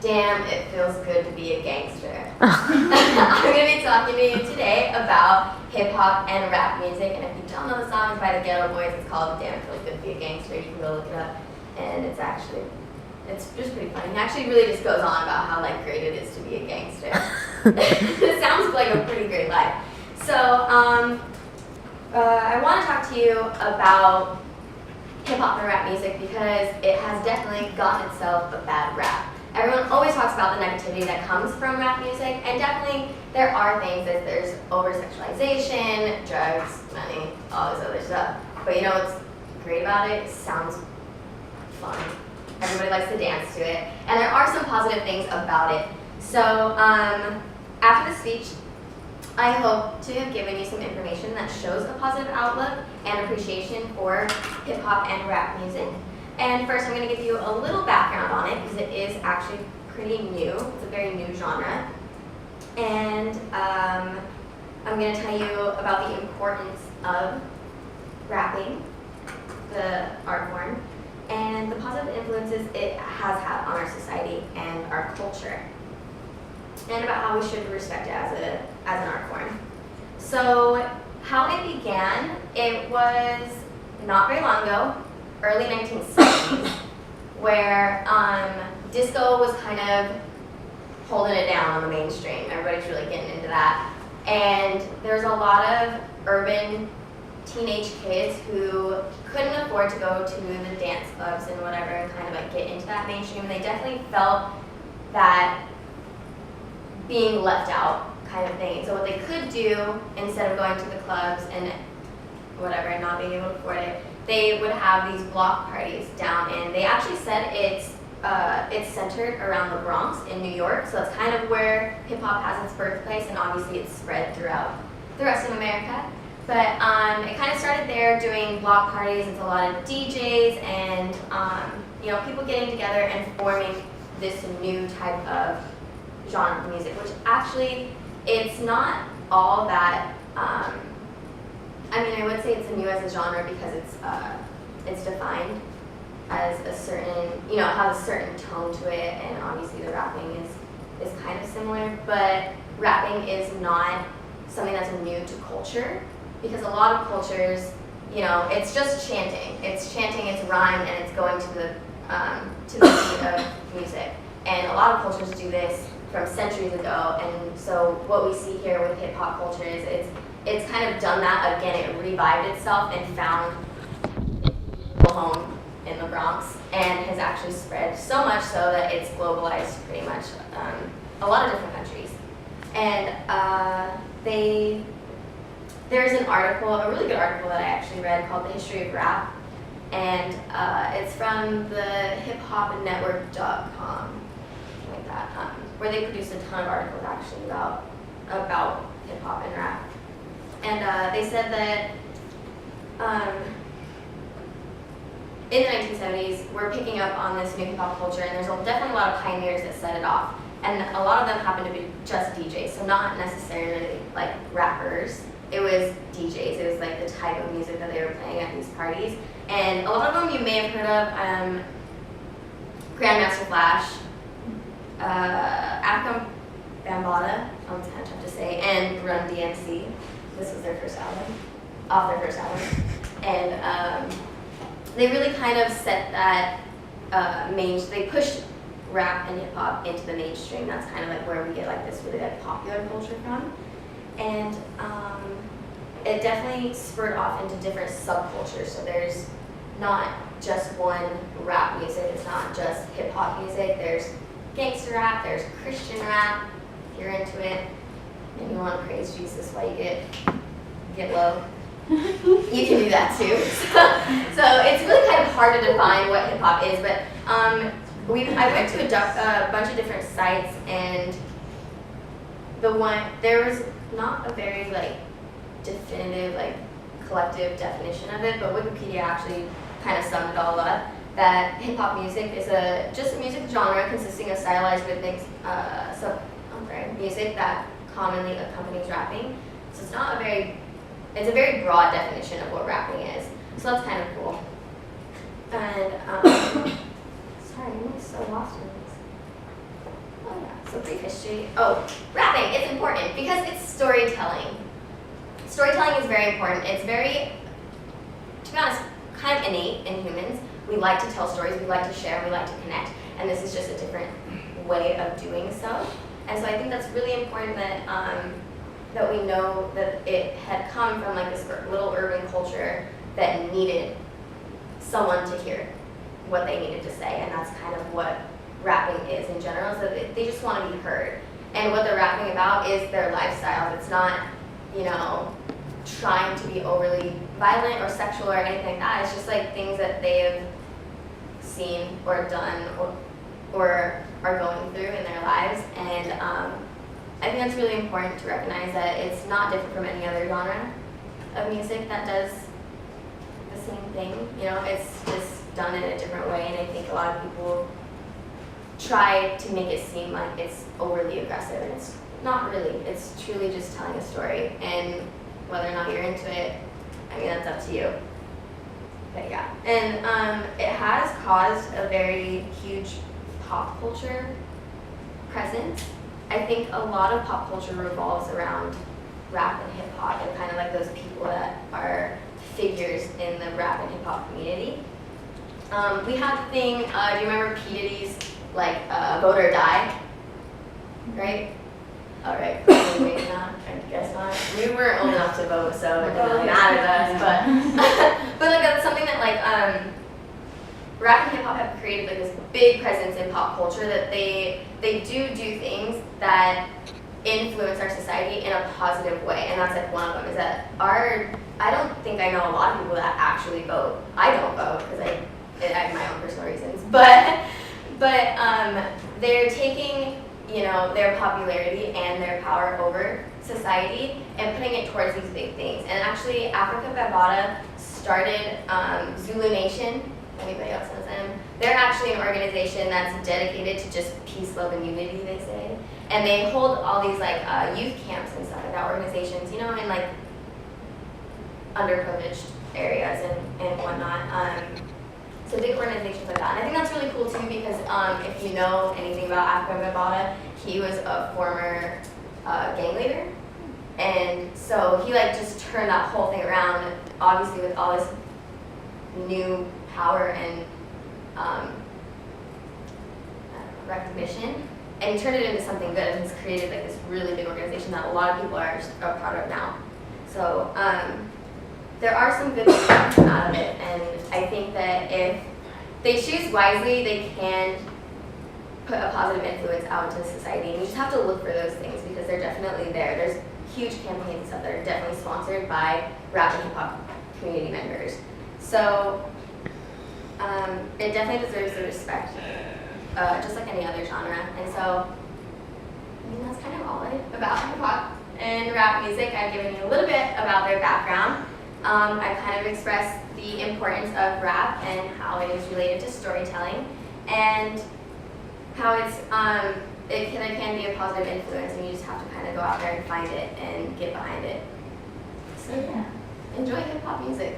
damn, it feels good to be a gangster. I'm going to be talking to you today about hip hop and rap music, and if you don't know the song, it's by the Ghetto Boys. It's called Damn, It Feels Good to Be a Gangster. You can go look it up, and it's just pretty funny. It actually really just goes on about how like great it is to be a gangster. It sounds like a pretty great life. So I want to talk to you about hip hop and rap music because it has definitely gotten itself a bad rap. Everyone always talks about the negativity that comes from rap music, and definitely there are things that there's over-sexualization, drugs, money, all this other stuff. But you know what's great about it? It sounds fun. Everybody likes to dance to it, and there are some positive things about it. So after the speech, I hope to have given you some information that shows a positive outlook and appreciation for hip hop and rap music. And first, I'm going to give you a little background on it because it is actually pretty new. It's a very new genre. And I'm going to tell you about the importance of rapping, the art form, and the positive influences it has had on our society and our culture, and about how we should respect it as an art form. So how it began, it was not very long ago, early 1970s, where disco was kind of holding it down on the mainstream. Everybody's really getting into that. And there's a lot of urban teenage kids who couldn't afford to go to the dance clubs and whatever and kind of like get into that mainstream. They definitely felt that being left out kind of thing. So what they could do, instead of going to the clubs and whatever and not being able to afford it, they would have these block parties down in, they actually said it's centered around the Bronx in New York, so that's kind of where hip hop has its birthplace, and obviously it's spread throughout the rest of America. But it kind of started there doing block parties. It's a lot of DJs and people getting together and forming this new type of genre of music, which actually it's not all that. I would say it's new as a genre because it's defined as a certain, it has a certain tone to it, and obviously the rapping is kind of similar, but rapping is not something that's new to culture, because a lot of cultures, it's just chanting. It's chanting, it's rhyme, and it's going to the beat of music. And a lot of cultures do this from centuries ago, and so what we see here with hip hop culture is it's kind of done that again. It revived itself and found a home in the Bronx, and has actually spread so much so that it's globalized pretty much a lot of different countries. And there's an article, a really good article that I actually read called The History of Rap, and it's from the hiphopnetwork.com, like that, where they produce a ton of articles actually about hip hop and rap. And they said that in the 1970s, we're picking up on this new hip hop culture, and there's definitely a lot of pioneers that set it off. And a lot of them happen to be just DJs, so not necessarily like rappers. It was DJs. It was like the type of music that they were playing at these parties. And a lot of them you may have heard of, Grandmaster Flash, Afrika Bambaataa, it's kind of tough to say, and Run DMC. This was their first album, And they really kind of set that they pushed rap and hip hop into the mainstream. That's kind of like where we get like this really like popular culture from. And it definitely spurred off into different subcultures. So there's not just one rap music. It's not just hip hop music. There's gangster rap. There's Christian rap. If you're into it and you want to praise Jesus while you get low, you can do that too. So it's really kind of hard to define what hip hop is. But I went to a bunch of different sites, and there was not a very like definitive like collective definition of it, but Wikipedia actually kind of summed it all up. That hip hop music is just a music genre consisting of stylized rhythmic music that commonly accompanies rapping. So it's a very broad definition of what rapping is. So that's kind of cool. And sorry, I'm so lost in this. history. Oh, rapping, it's important because it's storytelling. Storytelling is very important. It's very, to be honest, kind of innate in humans. We like to tell stories, we like to share, we like to connect, and this is just a different way of doing so. And so I think that's really important that that we know that it had come from like this little urban culture that needed someone to hear what they needed to say, and that's kind of what rapping is in general. So they just want to be heard, and what they're rapping about is their lifestyle. It's not, you know, trying to be overly violent or sexual or anything like that. It's just like things that they've seen or done or are going through in their lives. And I think that's really important to recognize that it's not different from any other genre of music that does the same thing. You know, it's just done in a different way, and I think a lot of people try to make it seem like it's overly aggressive, and it's not really. It's truly just telling a story, and whether or not you're into it, I mean, that's up to you. But yeah, and it has caused a very huge pop culture presence. I think a lot of pop culture revolves around rap and hip hop, and kind of like those people that are figures in the rap and hip hop community. We had the thing, do you remember P. Diddy's like Vote or Die? Right? All right, maybe not. I guess not. We weren't old enough to vote, so it didn't really matter to us. But like that's something that like rap and hip hop have created like this big presence in pop culture, that they do things that influence our society in a positive way, and that's like one of them. Is that I don't think I know a lot of people that actually vote. I don't vote because I have my own personal reasons, but they're taking, you know, their popularity and their power over society and putting it towards these big things. And actually, Africa Bambaataa started Zulu Nation. Anybody else knows them? They're actually an organization that's dedicated to just peace, love, and unity, they say. And they hold all these like youth camps and stuff like that, organizations, you know, in like underprivileged areas and whatnot. So big organizations like that. And I think that's really cool too, because if you know anything about Africa Bambaataa, he was a former gang leader. And so he like just turned that whole thing around, obviously with all this new power and recognition, and he turned it into something good, and he's created like this really big organization that a lot of people are proud of now. So there are some good things that come out of it, and I think that if they choose wisely, they can put a positive influence out into society, and you just have to look for those things because they're definitely there. There's huge campaigns and stuff that are definitely sponsored by rap and hip hop community members. So it definitely deserves the respect, just like any other genre. And so, I mean, that's kind of all about hip hop and rap music. I've given you a little bit about their background. I've kind of expressed the importance of rap and how it is related to storytelling, and how there can be a positive influence, and you just have to kind of go out there and find it and get behind it. So yeah, enjoy hip hop music.